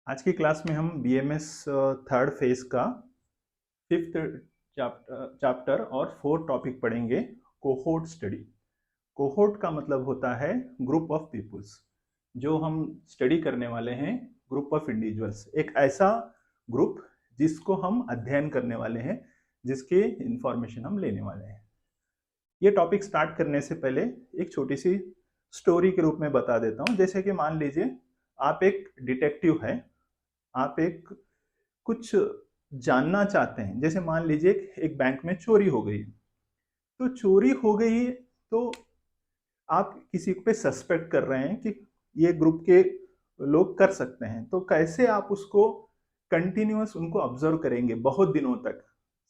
आज की क्लास में हम बीएमएस थर्ड फेज का फिफ्थ चैप्टर और फोर्थ टॉपिक पढ़ेंगे। Cohort study. कोहोर्ट का मतलब होता है ग्रुप ऑफ पीपुल्स। जो हम स्टडी करने वाले हैं, ग्रुप ऑफ इंडिविजुअल्स, एक ऐसा ग्रुप जिसको हम अध्ययन करने वाले हैं, जिसके इंफॉर्मेशन हम लेने वाले हैं। ये टॉपिक स्टार्ट करने से पहले एक छोटी सी स्टोरी के रूप में बता देता हूँ। जैसे कि मान लीजिए आप एक डिटेक्टिव हैं, आप एक कुछ जानना चाहते हैं। जैसे मान लीजिए एक बैंक में चोरी हो गई, तो चोरी हो गई तो आप किसी पे सस्पेक्ट कर रहे हैं कि ये ग्रुप के लोग कर सकते हैं। तो कैसे आप उसको कंटिन्यूअस उनको ऑब्जर्व करेंगे बहुत दिनों तक,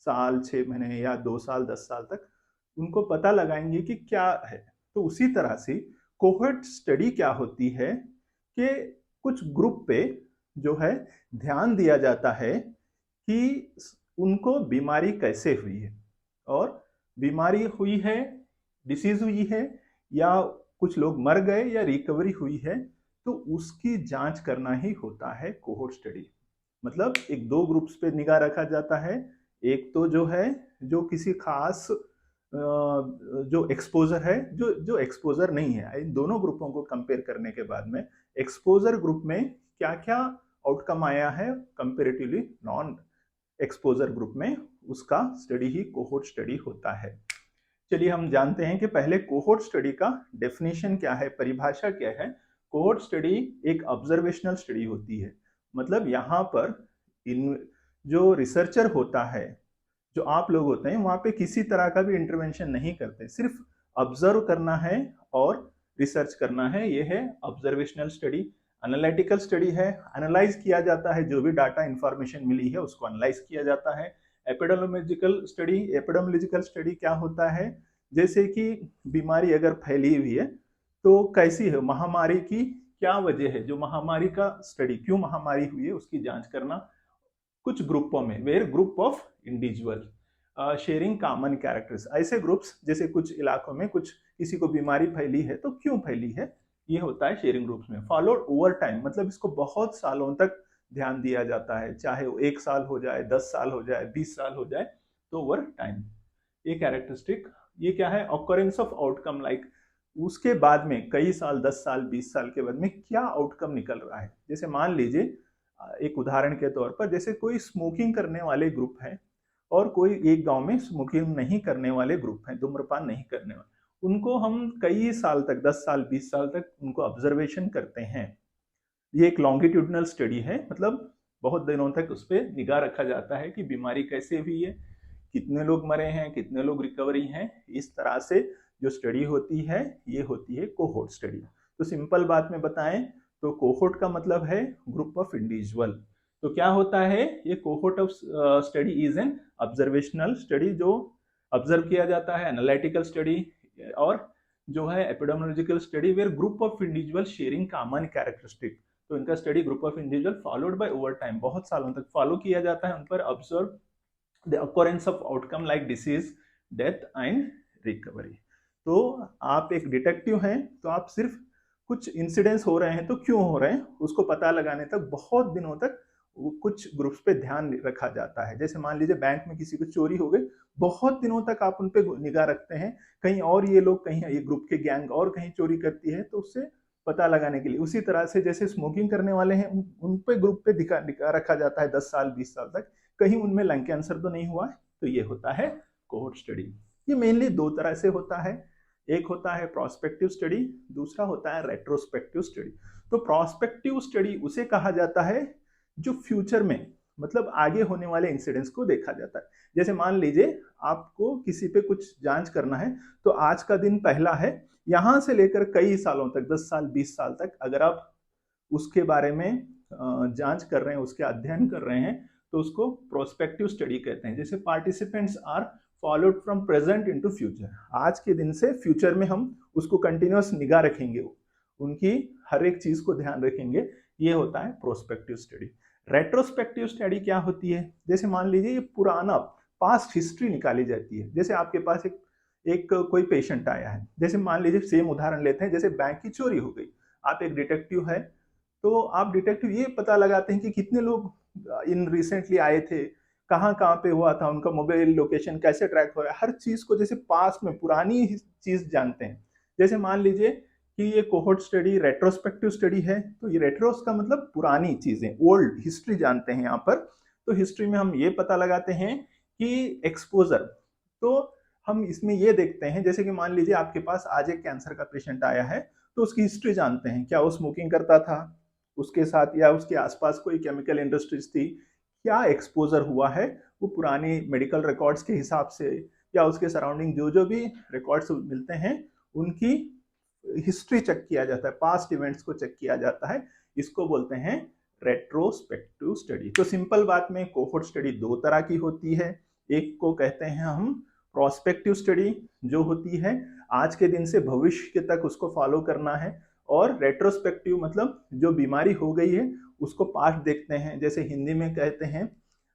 साल 6 महीने या 2 साल 10 साल तक उनको पता लगाएंगे कि क्या है। तो उसी तरह से कोहोर्ट स्टडी क्या होती है कि कुछ ग्रुप पे जो है ध्यान दिया जाता है कि उनको बीमारी कैसे हुई है, और बीमारी हुई है, डिसीज हुई है, या कुछ लोग मर गए या रिकवरी हुई है, तो उसकी जांच करना ही होता है कोहोर्ट स्टडी। मतलब एक दो ग्रुप्स पे निगाह रखा जाता है। एक तो जो है जो किसी खास जो एक्सपोजर है, जो जो एक्सपोजर नहीं है। इन दोनों ग्रुपों को कंपेयर करने के बाद में एक्सपोजर ग्रुप में क्या क्या आउटकम आया है कंपेरेटिवली नॉन एक्सपोजर ग्रुप में, उसका स्टडी ही कोहोर्ट स्टडी होता है। चलिए हम जानते हैं कि पहले कोहोर्ट स्टडी का डेफिनेशन क्या है, परिभाषा क्या है। कोहोर्ट स्टडी एक ऑब्जर्वेशनल स्टडी होती है। मतलब यहाँ पर इन जो रिसर्चर होता है, जो आप लोग होते हैं, वहां पे किसी तरह का भी इंटरवेंशन नहीं करते, सिर्फ ऑब्जर्व करना है और रिसर्च करना है। ये है ऑब्जर्वेशनल स्टडी। एनालिटिकल स्टडी है, एनालाइज किया जाता है, जो भी डाटा इंफॉर्मेशन मिली है उसको एनालाइज किया जाता है। एपिडेमियोलॉजिकल स्टडी, एपिडेमियोलॉजिकल स्टडी क्या होता है, जैसे कि बीमारी अगर फैली हुई है तो कैसी है, महामारी की क्या वजह है, जो महामारी का स्टडी, क्यों महामारी हुई है उसकी जांच करना। कुछ ग्रुपों में, where group of individual sharing common characters, ऐसे ग्रुप्स, जैसे कुछ इलाकों में कुछ किसी को बीमारी फैली है तो क्यों फैली है, ये होता है शेयरिंग ग्रुप्स में। फॉलोड ओवर टाइम, मतलब इसको बहुत सालों तक ध्यान दिया जाता है, चाहे वो 1 साल हो जाए, 10 साल हो जाए, 20 साल हो जाए, तो ओवर टाइम। ये कैरेक्टरिस्टिक, ये क्या है, ऑकरेंस ऑफ आउटकम, लाइक उसके बाद में कई साल, 10 साल 20 साल के बाद में क्या आउटकम निकल रहा है। जैसे मान लीजिए एक उदाहरण के तौर पर, जैसे कोई स्मोकिंग करने वाले ग्रुप है और कोई एक गांव में स्मोकिंग नहीं करने वाले ग्रुप हैं, धूम्रपान नहीं करने वाले, उनको हम कई साल तक, 10 साल 20 साल तक उनको ऑब्जर्वेशन करते हैं। ये एक लॉन्गिट्यूडनल स्टडी है, मतलब बहुत दिनों तक उस पर निगाह रखा जाता है कि बीमारी कैसे हुई है, कितने लोग मरे हैं, कितने लोग रिकवरी हैं। इस तरह से जो स्टडी होती है, ये होती है कोहोर्ट स्टडी। तो सिंपल बात में बताएं तो कोहोर्ट का मतलब है ग्रुप ऑफ इंडिविजुअल। तो क्या होता है, ये cohort of study is an observational study, जो ऑब्जर्व किया जाता है, एनालिटिकल स्टडी, और जो है epidemiological study, where group of individual sharing common characteristic. तो इनका study group of individual followed by over time, बहुत सालों तक फॉलो किया जाता है, उन पर observe the occurrence of outcome like disease, death and recovery। तो आप एक डिटेक्टिव हैं, तो आप सिर्फ कुछ इंसिडेंट्स हो रहे हैं तो क्यों हो रहे हैं उसको पता लगाने तक बहुत दिनों तक कुछ ग्रुप्स पे ध्यान रखा जाता है। जैसे मान लीजिए बैंक में किसी को चोरी हो गई, बहुत दिनों तक आप उन पे निगाह रखते हैं, कहीं और ये लोग, कहीं ये ग्रुप के गैंग और कहीं चोरी करती है, तो उससे पता लगाने के लिए। उसी तरह से जैसे स्मोकिंग करने वाले हैं, उन पे ग्रुप पे निगाह रखा जाता है 10 साल 20 साल तक, कहीं उनमें लंग कैंसर तो नहीं हुआ। तो ये होता है कोहोर्ट स्टडी। ये मेनली दो तरह से होता है, एक होता है प्रोस्पेक्टिव स्टडी, दूसरा होता है रेट्रोस्पेक्टिव स्टडी। तो प्रोस्पेक्टिव स्टडी उसे कहा जाता है जो फ्यूचर में, मतलब आगे होने वाले इंसिडेंट्स को देखा जाता है। जैसे मान लीजिए आपको किसी पे कुछ जांच करना है, तो आज का दिन पहला है, यहां से लेकर कई सालों तक, 10 साल 20 साल तक अगर आप उसके बारे में जांच कर रहे हैं, उसके अध्ययन कर रहे हैं, तो उसको प्रोस्पेक्टिव स्टडी कहते हैं। जैसे participants are followed from present into future, आज के दिन से फ्यूचर में हम उसको कंटिन्यूअस निगाह रखेंगे, उनकी हर एक चीज को ध्यान रखेंगे। ये होता है प्रोस्पेक्टिव स्टडी। रेट्रोस्पेक्टिव स्टडी क्या होती है, जैसे मान लीजिए ये पुराना पास्ट हिस्ट्री निकाली जाती है। जैसे आपके पास एक कोई पेशेंट आया है, जैसे मान लीजिए सेम उदाहरण लेते हैं, जैसे बैंक की चोरी हो गई, आप एक डिटेक्टिव है, तो आप डिटेक्टिव ये पता लगाते हैं कि कितने लोग इन रिसेंटली आए थे, कहाँ कहाँ पे हुआ था, उनका मोबाइल लोकेशन कैसे ट्रैक हो रहा है, हर चीज को जैसे पास्ट में पुरानी चीज जानते हैं। जैसे मान लीजिए कि ये कोहोर्ट स्टडी रेट्रोस्पेक्टिव स्टडी है, तो ये रेट्रोस का मतलब पुरानी चीजें, ओल्ड हिस्ट्री जानते हैं यहाँ पर। तो हिस्ट्री में हम ये पता लगाते हैं कि एक्सपोजर, तो हम इसमें ये देखते हैं, जैसे कि मान लीजिए आपके पास आज एक कैंसर का पेशेंट आया है, तो उसकी हिस्ट्री जानते हैं, क्या वो स्मोकिंग करता था, उसके साथ या उसके आसपास कोई केमिकल इंडस्ट्रीज थी, क्या एक्सपोजर हुआ है, वो पुरानी मेडिकल रिकॉर्ड्स के हिसाब से या उसके सराउंडिंग जो जो भी रिकॉर्ड्स मिलते हैं उनकी हिस्ट्री चेक किया जाता है, पास्ट इवेंट्स को चेक किया जाता है। इसको बोलते हैं रेट्रोस्पेक्टिव स्टडी। तो सिंपल बात में कोहोर्ट स्टडी दो तरह की होती है। एक को कहते हैं हम प्रोस्पेक्टिव स्टडी, जो होती है आज के दिन से भविष्य के तक उसको फॉलो करना है, और रेट्रोस्पेक्टिव मतलब जो बीमारी हो गई है उसको पास्ट देखते हैं, जैसे हिंदी में कहते हैं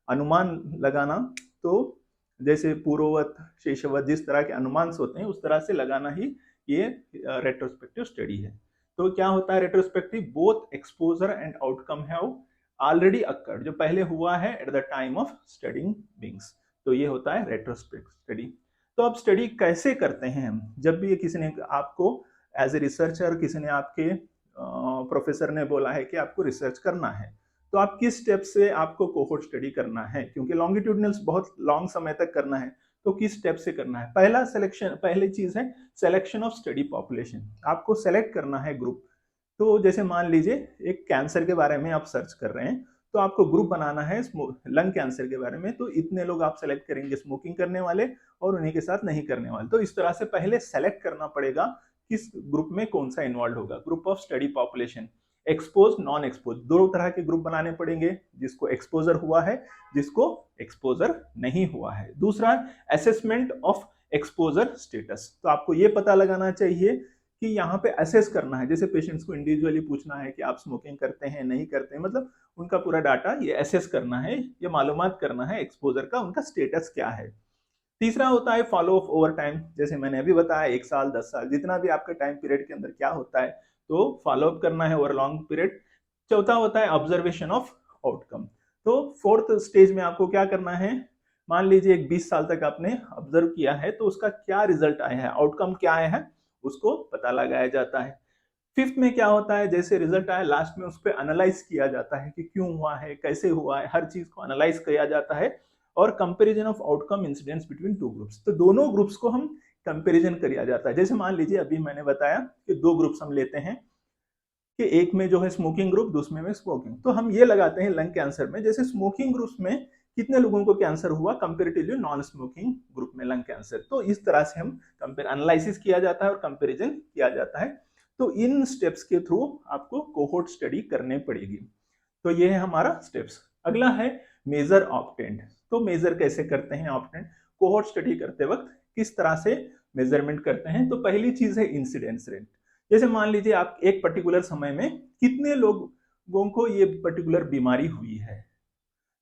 अनुमान लगाना। तो जैसे पूर्ववत शेषवत जिस तरह के अनुमान होते हैं उस तरह से लगाना ही ये रेट्रोस्पेक्टिव स्टडी है। तो क्या होता है retrospective, both exposure and outcome have already occurred, जो पहले हुआ है at the time of studying beings, तो ये होता है रेट्रोस्पेक्टिव स्टडी। तो अब स्टडी कैसे करते हैं हम, जब भी किसी ने आपको एज ए रिसर्चर, किसी ने आपके प्रोफेसर ने बोला है कि आपको रिसर्च करना है, तो आप किस स्टेप से आपको कोहोर्ट स्टडी करना है, क्योंकि लॉन्गिट्यूडनल्स बहुत लॉन्ग समय तक करना है, तो किस स्टेप से करना है। पहला सिलेक्शन, पहली चीज है सिलेक्शन ऑफ स्टडी पॉपुलेशन, आपको सेलेक्ट करना है ग्रुप। तो जैसे मान लीजिए एक कैंसर के बारे में आप सर्च कर रहे हैं, तो आपको ग्रुप बनाना है लंग कैंसर के बारे में, तो इतने लोग आप सेलेक्ट करेंगे स्मोकिंग करने वाले और उन्हीं के साथ नहीं करने वाले। तो इस तरह से पहले सेलेक्ट करना पड़ेगा किस ग्रुप में कौन सा इन्वॉल्व होगा। Group of study population, expose non expose, दो तरह के ग्रुप बनाने पड़ेंगे, जिसको एक्सपोजर हुआ है, जिसको एक्सपोजर नहीं हुआ है। दूसरा असेसमेंट ऑफ एक्सपोजर स्टेटस, तो आपको ये पता लगाना चाहिए कि यहाँ पे असेस करना है, जैसे पेशेंट्स को इंडिविजुअली पूछना है कि आप स्मोकिंग करते हैं नहीं करते हैं, मतलब उनका पूरा डाटा ये असेस करना है, ये मालूमात करना है एक्सपोजर का, उनका स्टेटस क्या है। तीसरा होता है फॉलो अप ओवर टाइम, जैसे मैंने अभी बताया 1 साल 10 साल जितना भी आपके टाइम पीरियड के अंदर क्या होता है, तो फॉलो अप करना है ओवर लॉन्ग पीरियड। चौथा होता है ऑब्जर्वेशन ऑफ आउटकम। तो फोर्थ स्टेज में आपको क्या करना है, मान लीजिए एक 20 साल तक आपने ऑब्जर्व किया है, तो उसका क्या रिजल्ट आया है, आउटकम क्या आया है, उसको पता लगाया जाता है। फिफ्थ में क्या होता है, जैसे रिजल्ट आया लास्ट में उस पर एनालाइज किया जाता है कि क्यों हुआ है, कैसे हुआ है, हर चीज को एनालाइज किया जाता है। और comparison of outcome incidents between two groups, तो दोनों ग्रुप्स को हम कंपैरिजन किया जाता है। जैसे मान लीजिए अभी मैंने बताया कि दो ग्रुप्स हम लेते हैं, कि एक में जो है स्मोकिंग ग्रुप, दूसरे में स्मोकिंग, तो हम ये लगाते हैं लंग कैंसर में, जैसे स्मोकिंग ग्रुप में कितने लोगों को कैंसर हुआ कंपेरेटिवली नॉन स्मोकिंग ग्रुप में लंग कैंसर, तो इस तरह से हम कंपेयर एनालिसिस किया जाता है और कंपैरिजन किया जाता है। तो इन स्टेप्स के थ्रू आपको कोहोर्ट स्टडी करनी पड़ेगी। तो ये है हमारा स्टेप्स। अगला है मेजर ऑप्टेंट। तो मेजर कैसे करते हैं ऑप्टेंट, कोहोर्ट स्टडी करते वक्त किस तरह से मेजरमेंट करते हैं। तो पहली चीज है इंसिडेंस रेट, जैसे मान लीजिए आप एक पर्टिकुलर समय में कितने लोगों को ये पर्टिकुलर बीमारी हुई है।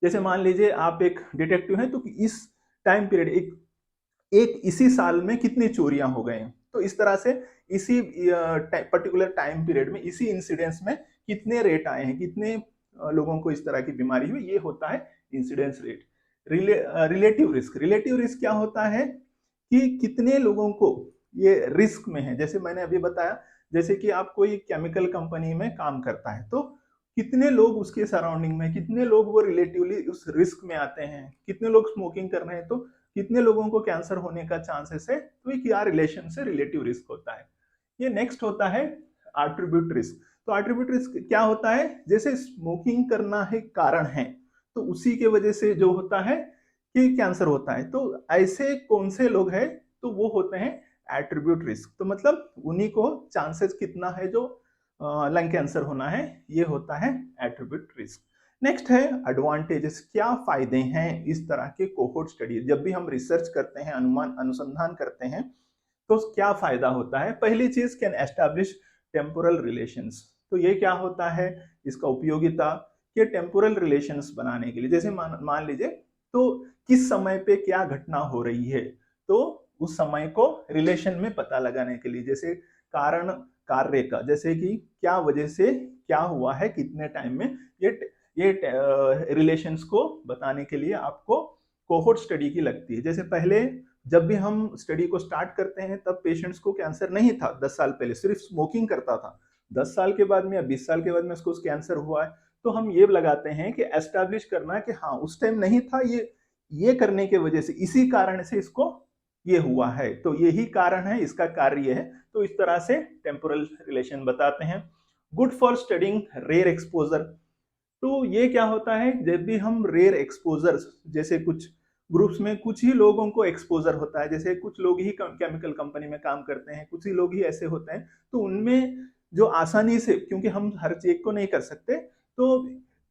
जैसे मान लीजिए आप एक डिटेक्टिव हैं, तो इस टाइम पीरियड एक इसी साल में कितनी चोरियां हो गए, तो इस तरह से इसी पर्टिकुलर टाइम पीरियड में इसी इंसिडेंस में कितने रेट आए हैं, कितने लोगों को इस तरह की बीमारी हुई, ये होता है incidence rate. Relative risk, relative risk क्या होता है कि कितने लोगों को ये रिस्क में है। जैसे मैंने अभी बताया, जैसे कि आप कोई केमिकल कंपनी में काम करता है, तो कितने लोग उसके सराउंडिंग में, कितने लोग वो रिलेटिवली उस रिस्क में आते हैं, कितने लोग स्मोकिंग कर रहे हैं, तो कितने लोगों को कैंसर होने का चांसेस है, तो ये क्या रिलेशन से रिलेटिव रिस्क होता है। ये नेक्स्ट होता है एट्रीब्यूट रिस्क। तो एट्रीब्यूट रिस्क क्या होता है, जैसे स्मोकिंग करना है कारण है, तो उसी के वजह से जो होता है कि कैंसर होता है, तो ऐसे कौन से लोग हैं, तो वो होते हैं एट्रीब्यूट रिस्क। तो मतलब उन्हीं को चांसेस कितना है जो लंग कैंसर होना है, ये होता है एट्रीब्यूट रिस्क। नेक्स्ट है एडवांटेजेस, क्या फायदे हैं इस तरह के कोहोर्ट स्टडी। जब भी हम रिसर्च करते हैं, अनुसंधान करते हैं, तो क्या फायदा होता है। पहली चीज, कैन एस्टैब्लिश टेम्पोरल रिलेशंस। तो ये क्या होता है, इसका उपयोगिता के टेम्पोरल रिलेशंस बनाने के लिए, जैसे मान लीजिए तो किस समय पे क्या घटना हो रही है, तो उस समय को रिलेशन में पता लगाने के लिए, जैसे कारण कार्य का, जैसे कि क्या वजह से क्या हुआ है कितने टाइम में, ये रिलेशंस को बताने के लिए आपको कोहोर्ट स्टडी की लगती है। जैसे पहले जब भी हम स्टडी को स्टार्ट करते हैं तब पेशेंट्स को कैंसर नहीं था, 10 साल पहले सिर्फ स्मोकिंग करता था। 10 साल के बाद में या 20 साल के बाद में उसको कैंसर हुआ है, तो हम ये लगाते हैं कि एस्टैब्लिश करना कि हाँ उस टाइम नहीं था, ये करने के वजह से, इसी कारण से इसको ये हुआ है, तो यही कारण है, इसका कार्य है। तो इस तरह से टेम्पोरल रिलेशन बताते हैं। Good for studying rare exposure. तो ये क्या होता है, जब भी हम रेयर एक्सपोजर, जैसे कुछ ग्रुप्स में कुछ ही लोगों को एक्सपोजर होता है, जैसे कुछ लोग ही केमिकल कंपनी में काम करते हैं, कुछ ही लोग ही ऐसे होते हैं, तो उनमें जो आसानी से, क्योंकि हम हर चीज को नहीं कर सकते, तो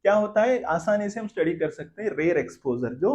क्या होता है आसानी से हम स्टडी कर सकते हैं रेयर एक्सपोजर जो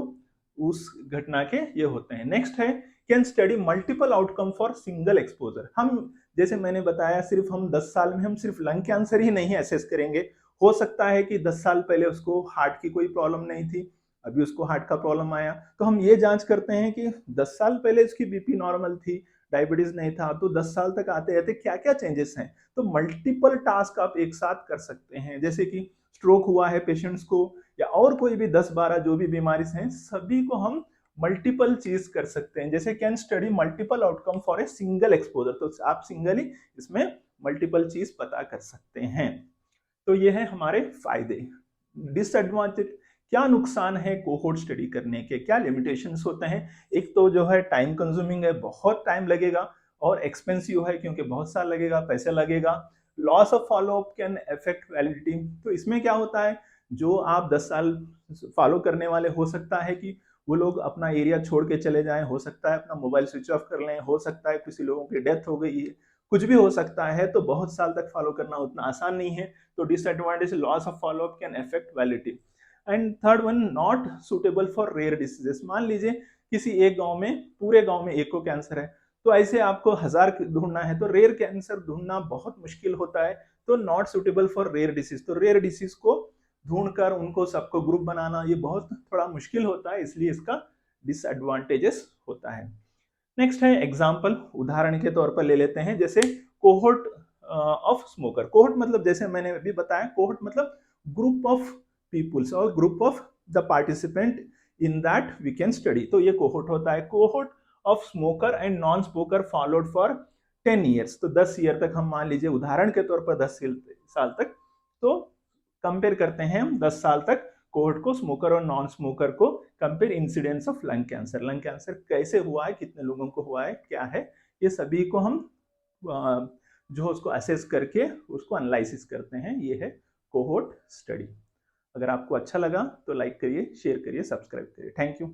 उस घटना के ये होते हैं। नेक्स्ट है can study multiple outcome for single exposure. हम जैसे मैंने बताया सिर्फ हम 10 साल में हम सिर्फ लंग कैंसर ही नहीं एसेस करेंगे, हो सकता है कि 10 साल पहले उसको हार्ट की कोई प्रॉब्लम नहीं थी, अभी उसको हार्ट का प्रॉब्लम आया, तो हम ये जांच करते हैं कि 10 साल पहले उसकी बीपी नॉर्मल थी, डायबिटीज नहीं था, तो 10 साल तक आते रहते क्या क्या चेंजेस हैं। तो मल्टीपल टास्क आप एक साथ कर सकते हैं, जैसे कि स्ट्रोक हुआ है पेशेंट्स को, या और कोई भी 10-12 जो भी बीमारी हैं, सभी को हम मल्टीपल चीज कर सकते हैं। जैसे can study multiple outcome for a single exposure, तो आप सिंगली इसमें मल्टीपल चीज पता कर सकते हैं। तो ये है हमारे फायदे। डिसएडवांटेज, क्या नुकसान है कोहोर्ट स्टडी करने के, क्या लिमिटेशंस होते हैं। एक तो जो है टाइम कंज्यूमिंग है, बहुत टाइम लगेगा, और एक्सपेंसिव है क्योंकि बहुत साल लगेगा, पैसे लगेगा। Loss of follow up can affect validity. तो इसमें क्या होता है, जो आप 10 साल फॉलो करने वाले, हो सकता है कि वो लोग अपना एरिया छोड़ के चले जाएं, हो सकता है अपना मोबाइल स्विच ऑफ कर लें, हो सकता है किसी लोगों की डेथ हो गई है, कुछ भी हो सकता है, तो बहुत साल तक फॉलो करना उतना आसान नहीं है। तो disadvantage loss of follow up can affect validity. And third one, not suitable for rare diseases. मान लीजिए किसी एक गांव में, पूरे गांव में एक को कैंसर है, तो ऐसे आपको 1000 ढूंढना है, तो रेयर कैंसर ढूंढना बहुत मुश्किल होता है, तो not suitable for rare disease. तो रेयर डिसीज को ढूंढकर उनको सबको ग्रुप बनाना ये बहुत थोड़ा मुश्किल होता है, इसलिए इसका डिसएडवांटेजेस होता है। नेक्स्ट है एग्जाम्पल, उदाहरण के तौर पर ले लेते हैं, जैसे कोहोर्ट ऑफ स्मोकर। कोहोर्ट मतलब जैसे मैंने अभी बताया, कोहोर्ट मतलब ग्रुप ऑफ पीपुल्स और group of the participant in that we can study, तो ये कोहोर्ट होता है। Cohort of smoker and non smoker followed for 10 years, तो 10 ईयर तक हम मान लीजिए उदाहरण के तौर पर 10 साल तक, तो कंपेयर करते हैं हम 10 साल तक कोहोर्ट को, स्मोकर और नॉन स्मोकर को, compare incidence of lung cancer. Lung cancer कैसे हुआ है, कितने लोगों को हुआ है, क्या है, ये सभी को हम जो उसको असेस करके उसको एनालिसिस करते हैं। ये है कोहोर्ट स्टडी। अगर आपको अच्छा लगा तो लाइक करिए, शेयर करिए, सब्सक्राइब करिए। Thank you.